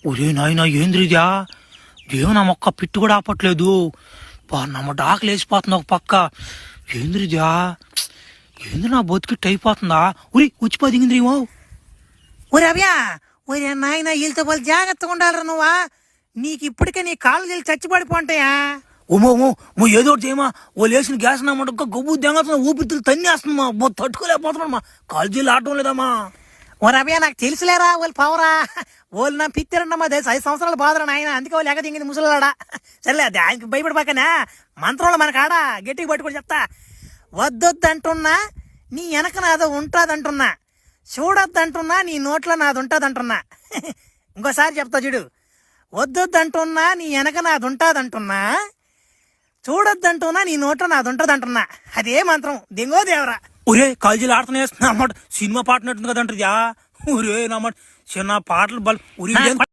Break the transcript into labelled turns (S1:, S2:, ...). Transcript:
S1: ఒరే నాయన ఏంద్రిదా దేవునా మొక్క పిట్టు కూడా ఆపట్లేదు. నమ్మ డాకులు వేసిపోతుంది ఒక పక్క. ఏంద్రిదా ఏంది నా బతికిట్టు అయిపోతుందా? ఉరి ఉచ్చిపోదింగింద్రేమో.
S2: ఒరే అవ్యా, ఒరే నాయన వీళ్ళతో వాళ్ళు జాగ్రత్తగా ఉండాలరా నువ్వా. నీకు ఇప్పటికే నీ కాళ్ళు తెలిసి చచ్చిపడిపోంటాయా.
S1: ఓమో ఏదో ఒకటి చేయమా. వాళ్ళు వేసిన గ్యాస్ నామంట గొబ్బు దెంగతున్నా, ఊపిరితులు తన్నేస్తుందమ్మా. తట్టుకోలేకపోతున్నామ్మా, కాలు జీలు ఆడటం లేదమ్మా.
S2: ఒరే అవ్యా, నాకు తెలుసులేరా వాళ్ళు పవరా. వాళ్ళు నా పిత్తిరన్నమ్మా, 5 సంవత్సరాలు బాధరా నాయన. అందుకే వాళ్ళు ఎగ దింగింది ముసలాడా. సర్లే అది ఆయనకి భయపడిపోకనా. మంత్రంలో మనకు ఆడా గట్టిగా పట్టుకొని చెప్తా. వద్దొద్దంటున్నా నీ వెనక నాదో ఉంటుందంటున్నా, చూడొద్దంటున్నా నీ నోట్లో నాది ఉంటుందంటున్నా. ఇంకోసారి చెప్తా చూడు. వద్దొద్దంటున్నా నీ వెనక నాది ఉంటుందంటున్నా, చూడొద్దంటున్నా నీ నోట్లో నాది ఉంటుందంటున్నా. అదే మంత్రం దింగో దేవరా.
S1: ఒరే కాల్జీలు ఆడుతూనే అన్నమాట. సినిమా పాట నట్టుంది కదంటా. ఒరే నమ్మాట చిన్న పాటలు బల్ ఉరి